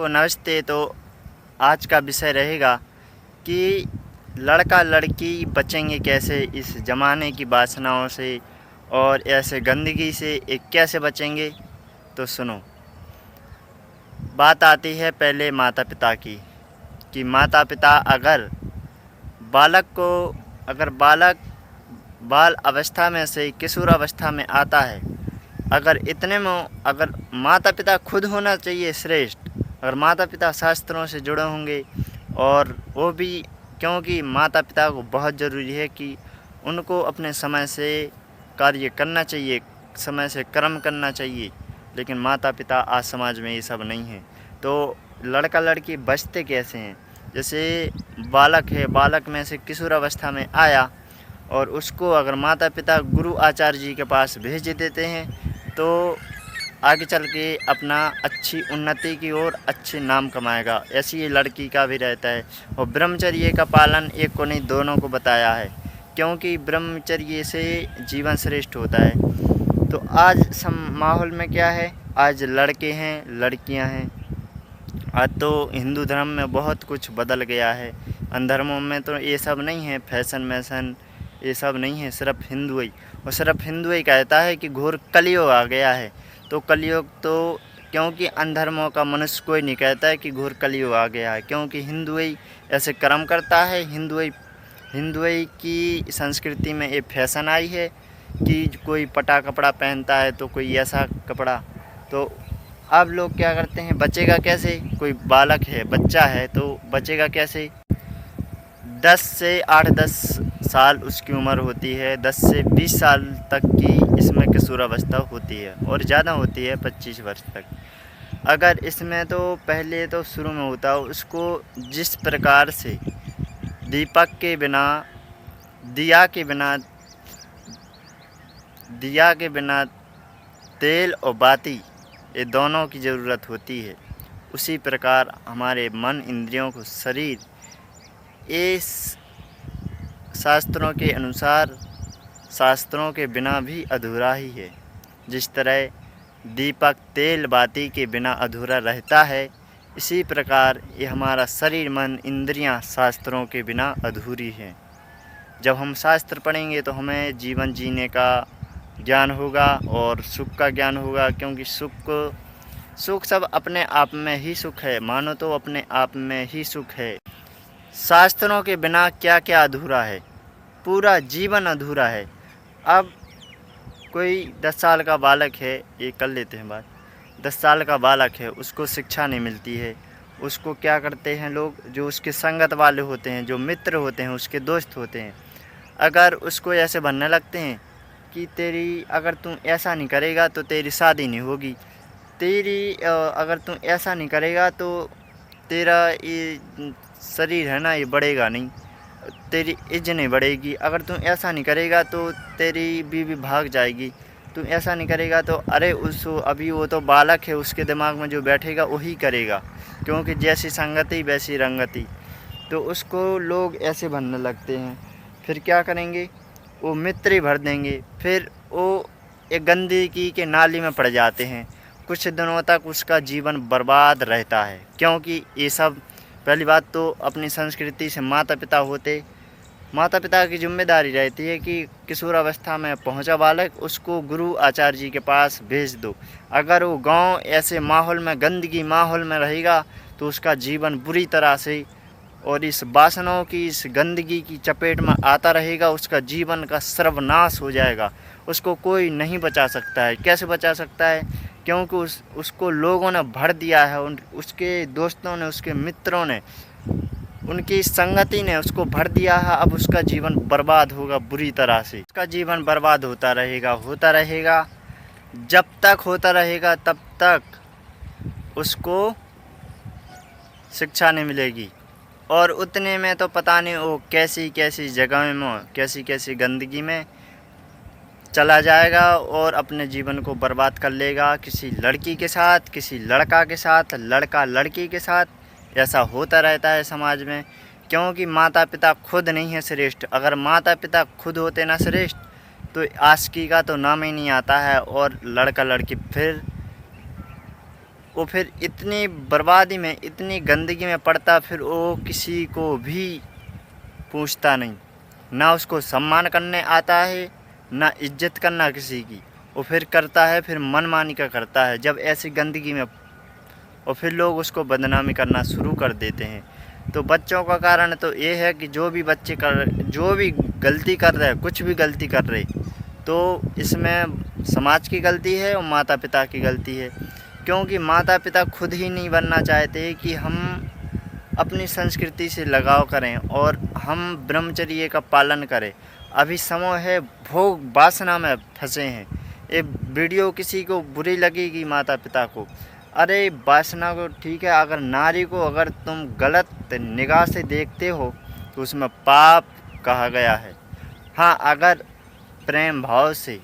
को नमस्ते। तो आज का विषय रहेगा कि लड़का लड़की बचेंगे कैसे इस ज़माने की वासनाओं से और ऐसे गंदगी से एक कैसे बचेंगे। तो सुनो, बात आती है पहले माता पिता की कि माता पिता अगर बालक बाल अवस्था में से किशोर अवस्था में आता है, अगर इतने में अगर माता पिता खुद होना चाहिए श्रेष्ठ, अगर माता पिता शास्त्रों से जुड़े होंगे और वो भी, क्योंकि माता पिता को बहुत ज़रूरी है कि उनको अपने समय से कार्य करना चाहिए, समय से कर्म करना चाहिए। लेकिन माता पिता आज समाज में ये सब नहीं है। तो लड़का लड़की बचते कैसे हैं? जैसे बालक है, बालक में से किशोर अवस्था में आया और उसको अगर माता पिता गुरु आचार्य जी के पास भेज देते हैं तो आगे चल के अपना अच्छी उन्नति की ओर अच्छे नाम कमाएगा। ऐसी ये लड़की का भी रहता है। और ब्रह्मचर्य का पालन एक को नहीं दोनों को बताया है, क्योंकि ब्रह्मचर्य से जीवन श्रेष्ठ होता है। तो आज माहौल में क्या है, आज लड़के हैं लड़कियां हैं। आज तो हिंदू धर्म में बहुत कुछ बदल गया है। अन्य धर्मों में तो ये सब नहीं है, फैशन वैसन ये सब नहीं है, सिर्फ हिंदू ही और सिर्फ हिंदू ही कहता है कि घोर कलयुग आ गया है। तो कलयुग तो, क्योंकि अन्य धर्मों का मनुष्य कोई नहीं कहता है कि घोर कलयुग आ गया है, क्योंकि हिंदू ही ऐसे कर्म करता है। हिंदू ही की संस्कृति में ये फैशन आई है कि कोई पटा कपड़ा पहनता है तो कोई ऐसा कपड़ा। तो अब लोग क्या करते हैं, बचेगा कैसे? कोई बालक है, बच्चा है, तो बचेगा कैसे? 10 से 8-10 साल उसकी उम्र होती है, 10 से 20 साल तक की इसमें किशोरावस्था होती है और ज़्यादा होती है 25 वर्ष तक। अगर इसमें तो पहले तो शुरू में होता है उसको जिस प्रकार से दीपक के बिना, दिया के बिना तेल और बाती ये दोनों की ज़रूरत होती है, उसी प्रकार हमारे मन इंद्रियों को शरीर इस शास्त्रों के अनुसार, शास्त्रों के बिना भी अधूरा ही है। जिस तरह दीपक तेल बाती के बिना अधूरा रहता है, इसी प्रकार ये हमारा शरीर मन इंद्रियां शास्त्रों के बिना अधूरी हैं। जब हम शास्त्र पढ़ेंगे तो हमें जीवन जीने का ज्ञान होगा और सुख का ज्ञान होगा, क्योंकि सुख सब अपने आप में ही सुख है, मानो तो अपने आप में ही सुख है। शास्त्रों के बिना क्या क्या अधूरा है, पूरा जीवन अधूरा है। अब कोई 10 साल का बालक है, ये कर लेते हैं बात, 10 साल का बालक है, उसको शिक्षा नहीं मिलती है। उसको क्या करते हैं लोग, जो उसके संगत वाले होते हैं, जो मित्र होते हैं, उसके दोस्त होते हैं, अगर उसको ऐसे बनने लगते हैं कि अगर तू ऐसा नहीं करेगा तो तेरी शादी नहीं होगी, अगर तू ऐसा नहीं करेगा तो तेरा ये शरीर है ना ये बढ़ेगा नहीं, तेरी इज्जत नहीं बढ़ेगी, अगर तू ऐसा नहीं करेगा तो तेरी बीवी भाग जाएगी, तू ऐसा नहीं करेगा तो अरे अभी वो तो बालक है, उसके दिमाग में जो बैठेगा वही करेगा, क्योंकि जैसी संगति वैसी रंगति। तो उसको लोग ऐसे बनने लगते हैं। फिर क्या करेंगे, वो मित्र ही भर देंगे, फिर वो एक गंदगी के नाली में पड़ जाते हैं। कुछ दिनों तक उसका जीवन बर्बाद रहता है, क्योंकि ये सब, पहली बात तो अपनी संस्कृति से माता पिता की जिम्मेदारी रहती है कि किशोरावस्था में पहुंचा बालक उसको गुरु आचार्य जी के पास भेज दो। अगर वो गांव ऐसे माहौल में, गंदगी माहौल में रहेगा तो उसका जीवन बुरी तरह से और इस वासनाओं की, इस गंदगी की चपेट में आता रहेगा, उसका जीवन का सर्वनाश हो जाएगा। उसको कोई नहीं बचा सकता है। कैसे बचा सकता है? क्योंकि उसको लोगों ने भर दिया है, उसके दोस्तों ने, उसके मित्रों ने, उनकी संगति ने उसको भर दिया है। अब उसका जीवन बर्बाद होगा बुरी तरह से। उसका जीवन बर्बाद होता रहेगा। जब तक होता रहेगा तब तक उसको शिक्षा नहीं मिलेगी और उतने में तो पता नहीं वो कैसी कैसी जगह में, कैसी कैसी गंदगी में चला जाएगा और अपने जीवन को बर्बाद कर लेगा। किसी लड़की के साथ, किसी लड़का के साथ, लड़का लड़की के साथ ऐसा होता रहता है समाज में, क्योंकि माता पिता खुद नहीं है श्रेष्ठ। अगर माता पिता खुद होते ना श्रेष्ठ तो आशिकी का तो नाम ही नहीं आता है और लड़का लड़की फिर वो फिर इतनी बर्बादी में, इतनी गंदगी में पड़ता, फिर वो किसी को भी पूछता नहीं, ना उसको सम्मान करने आता है, ना इज्जत करना किसी की। वो फिर करता है, फिर मनमानी का करता है जब ऐसी गंदगी में, और फिर लोग उसको बदनामी करना शुरू कर देते हैं। तो बच्चों का कारण तो ये है कि जो भी बच्चे जो भी गलती कर रहे हैं, कुछ भी गलती कर रहे, तो इसमें समाज की गलती है और माता पिता की गलती है। क्योंकि माता पिता खुद ही नहीं बनना चाहते कि हम अपनी संस्कृति से लगाव करें और हम ब्रह्मचर्य का पालन करें। अभी समय है, भोग वासना में फंसे हैं। ये वीडियो किसी को बुरी लगेगी माता पिता को, अरे वासना को ठीक है, अगर नारी को अगर तुम गलत निगाह से देखते हो तो उसमें पाप कहा गया है। हाँ, अगर प्रेम भाव से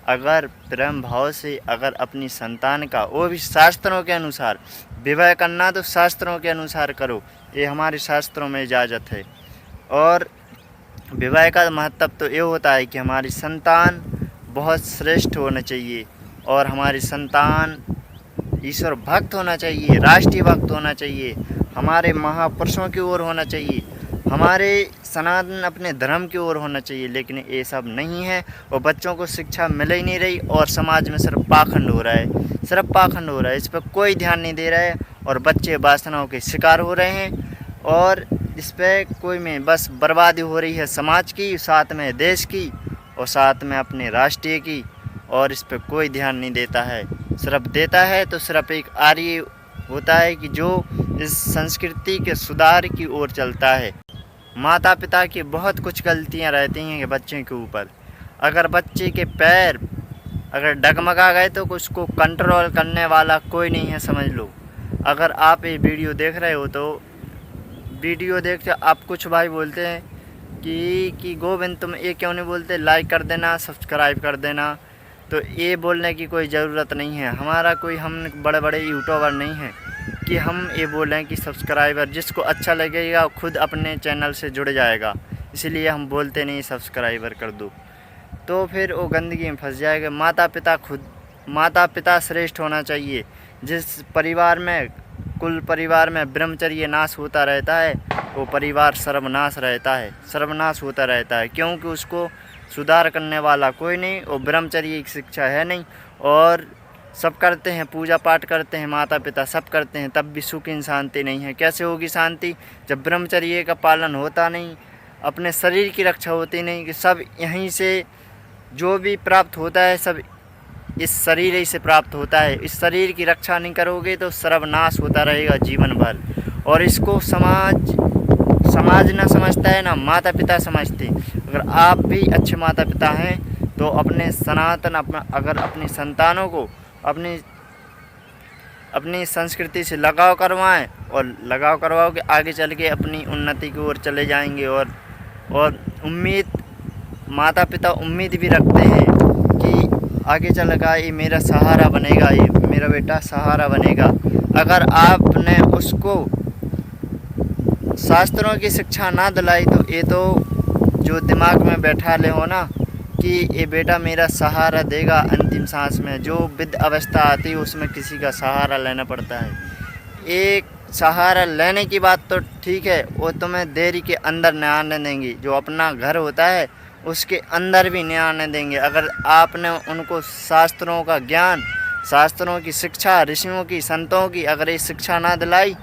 अगर अपनी संतान का, वो भी शास्त्रों के अनुसार विवाह करना, तो शास्त्रों के अनुसार करो, ये हमारे शास्त्रों में इजाज़त है। और विवाह का महत्व तो ये होता है कि हमारी संतान बहुत श्रेष्ठ होना चाहिए और हमारी संतान ईश्वर भक्त होना चाहिए, राष्ट्रीय भक्त होना चाहिए, हमारे महापुरुषों की ओर होना चाहिए, हमारे सनातन अपने धर्म की ओर होना चाहिए। लेकिन ये सब नहीं है और बच्चों को शिक्षा मिल ही नहीं रही और समाज में सिर्फ पाखंड हो रहा है, इस पर कोई ध्यान नहीं दे रहा है और बच्चे वासनाओं के शिकार हो रहे हैं और इस पर कोई में बस बर्बादी हो रही है समाज की, साथ में देश की और साथ में अपने राष्ट्रीय की, और इस पर कोई ध्यान नहीं देता है। सिर्फ देता है तो सिर्फ एक आर्य होता है कि जो इस संस्कृति के सुधार की ओर चलता है। माता पिता की बहुत कुछ गलतियां रहती हैं कि बच्चे के ऊपर, अगर बच्चे के पैर अगर डगमगा गए तो उसको कंट्रोल करने वाला कोई नहीं है, समझ लो। अगर आप ये वीडियो देख रहे हो तो वीडियो देखते आप कुछ भाई बोलते हैं कि गोविंद तुम ये क्यों नहीं बोलते लाइक कर देना, सब्सक्राइब कर देना, तो ये बोलने की कोई ज़रूरत नहीं है। हमारा कोई, हम बड़े बड़े यूट्यूबर नहीं हैं कि हम ये बोलें कि सब्सक्राइबर, जिसको अच्छा लगेगा खुद अपने चैनल से जुड़ जाएगा, इसलिए हम बोलते नहीं सब्सक्राइबर कर दो, तो फिर वो गंदगी में फंस जाएगा। माता पिता श्रेष्ठ होना चाहिए। जिस परिवार में, कुल परिवार में ब्रह्मचर्य नाश होता रहता है वो परिवार सर्वनाश होता रहता है, क्योंकि उसको सुधार करने वाला कोई नहीं और ब्रह्मचर्य की शिक्षा है नहीं। और सब करते हैं, पूजा पाठ करते हैं, माता पिता सब करते हैं, तब भी सुख की शांति नहीं है। कैसे होगी शांति जब ब्रह्मचर्य का पालन होता नहीं, अपने शरीर की रक्षा होती नहीं, कि सब यहीं से जो भी प्राप्त होता है सब इस शरीर ही से प्राप्त होता है। इस शरीर की रक्षा नहीं करोगे तो सर्वनाश होता रहेगा जीवन भर। और इसको समाज ना समझता है, ना माता पिता समझते। अगर आप भी अच्छे माता पिता हैं तो अपने सनातन अगर अपनी संतानों को अपनी संस्कृति से लगाव करवाएं और लगाव करवाओ के आगे चल के अपनी उन्नति की ओर चले जाएंगे। और माता पिता उम्मीद भी रखते हैं कि आगे चलकर ये मेरा सहारा बनेगा, ये मेरा बेटा सहारा बनेगा। अगर आपने उसको शास्त्रों की शिक्षा ना दिलाई तो ये तो जो दिमाग में बैठा ले हो ना कि ये बेटा मेरा सहारा देगा अंतिम सांस में, जो वृद्ध अवस्था आती है उसमें किसी का सहारा लेना पड़ता है। एक सहारा लेने की बात तो ठीक है, वो तुम्हें देरी के अंदर न आने देंगी, जो अपना घर होता है उसके अंदर भी नहीं आने देंगे। अगर आपने उनको शास्त्रों का ज्ञान, शास्त्रों की शिक्षा, ऋषियों की, संतों की अगर ये शिक्षा ना दिलाई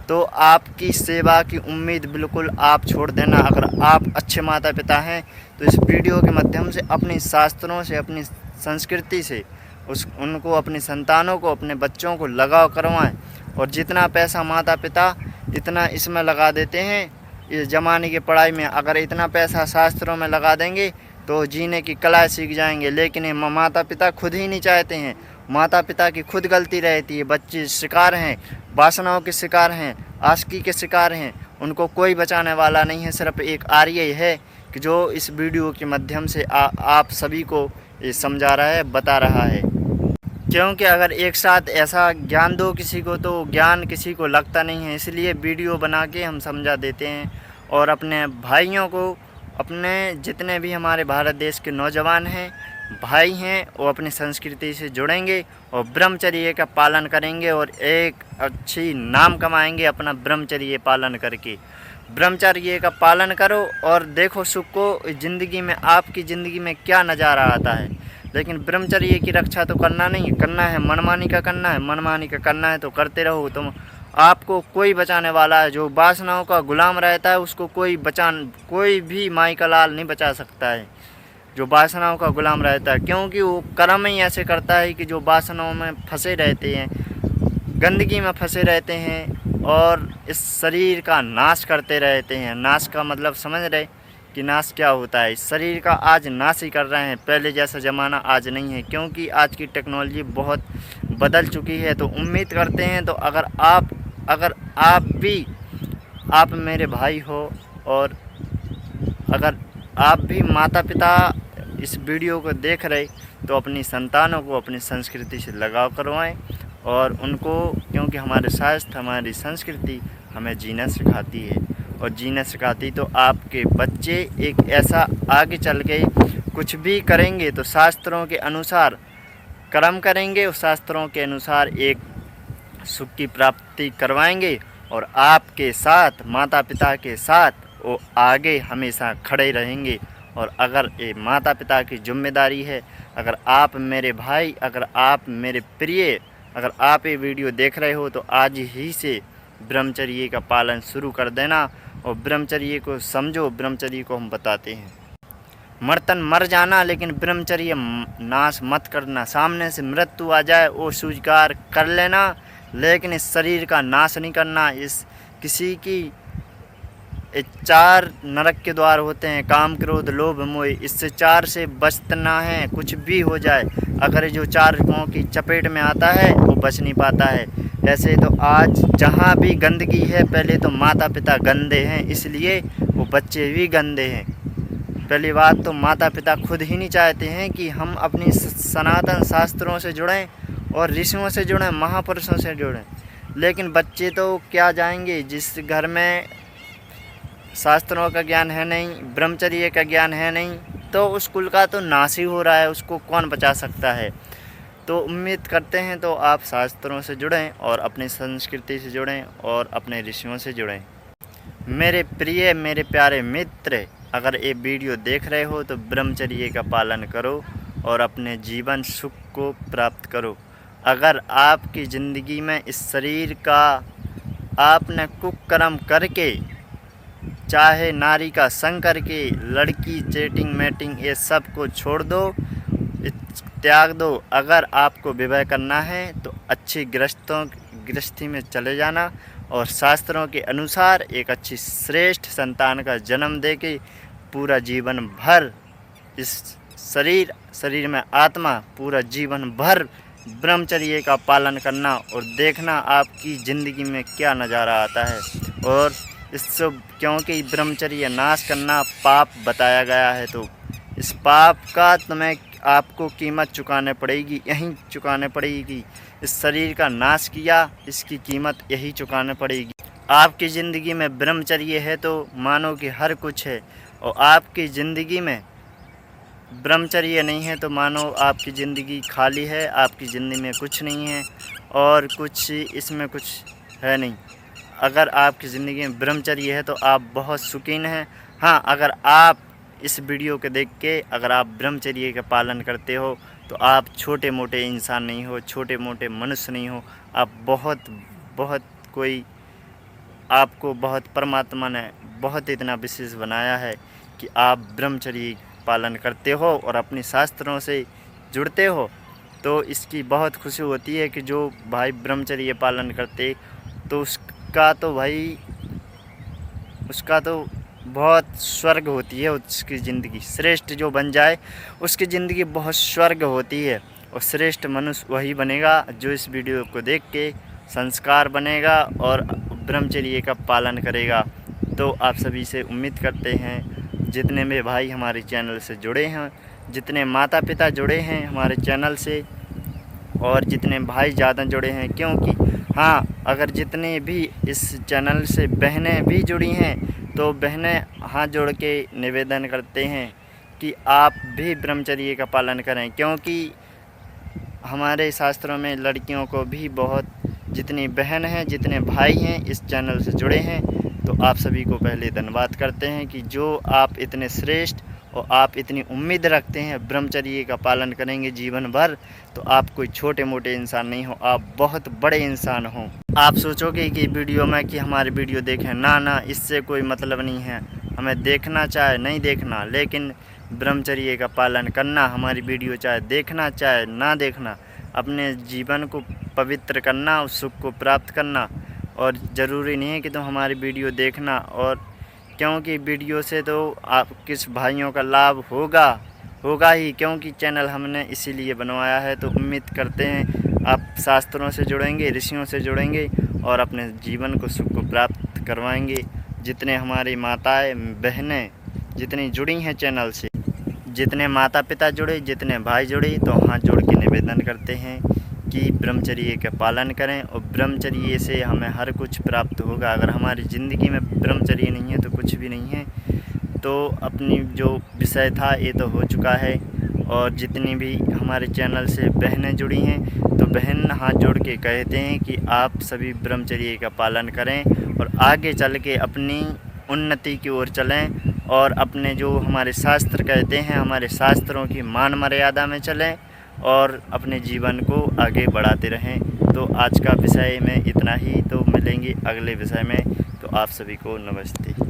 तो आपकी सेवा की उम्मीद बिल्कुल आप छोड़ देना। अगर आप अच्छे माता पिता हैं तो इस वीडियो के माध्यम से अपने शास्त्रों से, अपनी संस्कृति से उनको, अपनी संतानों को, अपने बच्चों को लगाव करवाएं। और जितना पैसा माता पिता इतना इसमें लगा देते हैं इस ज़माने की पढ़ाई में, अगर इतना पैसा शास्त्रों में लगा देंगे तो जीने की कला सीख जाएंगे। लेकिन ये माता पिता खुद ही नहीं चाहते हैं, माता पिता की खुद गलती रहती है। बच्चे शिकार हैं, वासनाओं के शिकार हैं, आशिकी के शिकार हैं, उनको कोई बचाने वाला नहीं है। सिर्फ एक आर्य है कि जो इस वीडियो के माध्यम से आप सभी को ये समझा रहा है, बता रहा है। क्योंकि अगर एक साथ ऐसा ज्ञान दो किसी को तो ज्ञान किसी को लगता नहीं है, इसलिए वीडियो बना के हम समझा देते हैं। और अपने भाइयों को, अपने जितने भी हमारे भारत देश के नौजवान हैं, भाई हैं वो अपनी संस्कृति से जुड़ेंगे और ब्रह्मचर्य का पालन करेंगे और एक अच्छी नाम कमाएंगे अपना ब्रह्मचर्य पालन करके। ब्रह्मचर्य का पालन करो और देखो सुख को ज़िंदगी में, आपकी ज़िंदगी में क्या नज़ारा आता है। लेकिन ब्रह्मचर्य की रक्षा तो करना नहीं है, करना है मनमानी का करना है, मनमानी का करना है तो करते रहो। तुम आपको कोई बचाने वाला है। जो वासनाओं का गुलाम रहता है उसको कोई भी माई का लाल नहीं बचा सकता है, जो वासनाओं का गुलाम रहता है, क्योंकि वो कर्म ही ऐसे करता है कि जो वासनाओं में फंसे रहते हैं, गंदगी में फंसे रहते हैं और इस शरीर का नाश करते रहते हैं। नाश का मतलब समझ रहे कि नाश क्या होता है। इस शरीर का आज नाश ही कर रहे हैं। पहले जैसा ज़माना आज नहीं है, क्योंकि आज की टेक्नोलॉजी बहुत बदल चुकी है। तो उम्मीद करते हैं तो अगर आप मेरे भाई हो और अगर आप भी माता पिता इस वीडियो को देख रहे तो अपनी संतानों को अपनी संस्कृति से लगाव करवाएं और उनको, क्योंकि हमारे शास्त्र, हमारी संस्कृति हमें जीना सिखाती है और जीना सिखाती तो आपके बच्चे एक ऐसा आगे चल के कुछ भी करेंगे तो शास्त्रों के अनुसार कर्म करेंगे और शास्त्रों के अनुसार एक सुख की प्राप्ति करवाएंगे और आपके साथ, माता पिता के साथ वो आगे हमेशा खड़े रहेंगे। और अगर ये माता पिता की जिम्मेदारी है, अगर आप मेरे भाई, अगर आप मेरे प्रिय, अगर आप ये वीडियो देख रहे हो तो आज ही से ब्रह्मचर्य का पालन शुरू कर देना और ब्रह्मचर्य को समझो। ब्रह्मचर्य को हम बताते हैं मर्तन मर जाना, लेकिन ब्रह्मचर्य नाश मत करना। सामने से मृत्यु आ जाए वो स्वीकार कर लेना, लेकिन इस शरीर का नाश नहीं करना। इस किसी की 4 नरक के द्वार होते हैं, काम, क्रोध, लोभ, मोह। इससे 4 से बचना है। कुछ भी हो जाए, अगर जो 4 पाँव की चपेट में आता है वो बच नहीं पाता है। ऐसे तो आज जहाँ भी गंदगी है, पहले तो माता पिता गंदे हैं, इसलिए वो बच्चे भी गंदे हैं। पहली बात तो माता पिता खुद ही नहीं चाहते हैं कि हम अपनी सनातन शास्त्रों से जुड़ें और ऋषियों से जुड़ें, महापुरुषों से जुड़ें। लेकिन बच्चे तो क्या जाएंगे, जिस घर में शास्त्रों का ज्ञान है नहीं, ब्रह्मचर्य का ज्ञान है नहीं, तो उस कुल का तो नाश ही हो रहा है। उसको कौन बचा सकता है। तो उम्मीद करते हैं तो आप शास्त्रों से जुड़ें और अपनी संस्कृति से जुड़ें और अपने ऋषियों से जुड़ें। मेरे प्रिय, मेरे प्यारे मित्र, अगर ये वीडियो देख रहे हो तो ब्रह्मचर्य का पालन करो और अपने जीवन सुख को प्राप्त करो। अगर आपकी ज़िंदगी में इस शरीर का आपने कुकर्म करके, चाहे नारी का संग करके, लड़की चेटिंग मेटिंग ये सब को छोड़ दो, त्याग दो। अगर आपको विवाह करना है तो अच्छी गृहस्थी में चले जाना और शास्त्रों के अनुसार एक अच्छी श्रेष्ठ संतान का जन्म दे के पूरा जीवन भर इस शरीर में आत्मा, पूरा जीवन भर ब्रह्मचर्य का पालन करना और देखना आपकी ज़िंदगी में क्या नज़ारा आता है। और इससे, क्योंकि ब्रह्मचर्य नाश करना पाप बताया गया है, तो इस पाप का तुम्हें आपको कीमत चुकाने पड़ेगी, यहीं चुकाने पड़ेगी। इस शरीर का नाश किया, इसकी कीमत यही चुकाने पड़ेगी। आपकी ज़िंदगी में ब्रह्मचर्य है तो मानो कि हर कुछ है, और आपकी ज़िंदगी में ब्रह्मचर्य नहीं है तो मानो आपकी ज़िंदगी खाली है, आपकी ज़िंदगी में कुछ नहीं है और कुछ इसमें कुछ है नहीं। अगर आपकी ज़िंदगी में ब्रह्मचर्य है तो आप बहुत सुखीन हैं। हाँ, अगर आप इस वीडियो को देख के अगर आप ब्रह्मचर्य का पालन करते हो तो आप छोटे मोटे इंसान नहीं हो, छोटे मोटे मनुष्य नहीं हो। आप बहुत कोई, आपको बहुत परमात्मा ने बहुत इतना विशेष बनाया है कि आप ब्रह्मचर्य पालन करते हो और अपने शास्त्रों से जुड़ते हो। तो इसकी बहुत खुशी होती है कि जो भाई ब्रह्मचर्य पालन करते तो उसका तो बहुत स्वर्ग होती है। उसकी ज़िंदगी श्रेष्ठ जो बन जाए उसकी ज़िंदगी बहुत स्वर्ग होती है। और श्रेष्ठ मनुष्य वही बनेगा जो इस वीडियो को देख के संस्कार बनेगा और ब्रह्मचर्य का पालन करेगा। तो आप सभी से उम्मीद करते हैं, जितने मेरे भाई हमारे चैनल से जुड़े हैं, जितने माता पिता जुड़े हैं हमारे चैनल से और जितने भाई ज़्यादा जुड़े हैं, क्योंकि हाँ, अगर जितने भी इस चैनल से बहनें भी जुड़ी हैं तो बहनें हाथ जोड़ के निवेदन करते हैं कि आप भी ब्रह्मचर्य का पालन करें, क्योंकि हमारे शास्त्रों में लड़कियों को भी बहुत, जितनी बहन हैं जितने भाई हैं इस चैनल से जुड़े हैं, तो आप सभी को पहले धन्यवाद करते हैं कि जो आप इतने श्रेष्ठ और आप इतनी उम्मीद रखते हैं ब्रह्मचर्य का पालन करेंगे जीवन भर, तो आप कोई छोटे मोटे इंसान नहीं हो, आप बहुत बड़े इंसान हो। आप सोचोगे कि वीडियो में कि हमारी वीडियो देखें, ना, इससे कोई मतलब नहीं है, हमें देखना चाहे नहीं देखना, लेकिन ब्रह्मचर्य का पालन करना, हमारी वीडियो चाहे देखना चाहे ना देखना, अपने जीवन को पवित्र करना, उस सुख को प्राप्त करना। और ज़रूरी नहीं है कि तुम हमारी वीडियो देखना, और क्योंकि वीडियो से तो आप किस भाइयों का लाभ होगा ही, क्योंकि चैनल हमने इसीलिए बनवाया है। तो उम्मीद करते हैं आप शास्त्रों से जुड़ेंगे, ऋषियों से जुड़ेंगे और अपने जीवन को सुख को प्राप्त करवाएंगे। जितने हमारी माताएं बहनें जितनी जुड़ी हैं चैनल से, जितने माता पिता जुड़े, जितने भाई जुड़े, तो हाथ जोड़ के निवेदन करते हैं कि ब्रह्मचर्य का पालन करें, और ब्रह्मचर्य से हमें हर कुछ प्राप्त होगा। अगर हमारी ज़िंदगी में ब्रह्मचर्य नहीं है तो कुछ भी नहीं है। तो अपनी जो विषय था ये तो हो चुका है, और जितनी भी हमारे चैनल से बहनें जुड़ी हैं, तो बहन हाथ जोड़ के कहते हैं कि आप सभी ब्रह्मचर्य का पालन करें और आगे चल के अपनी उन्नति की ओर चलें, और अपने जो हमारे शास्त्र कहते हैं, हमारे शास्त्रों की मान मर्यादा में चलें और अपने जीवन को आगे बढ़ाते रहें। तो आज का विषय में इतना ही, तो मिलेंगे अगले विषय में। तो आप सभी को नमस्ते।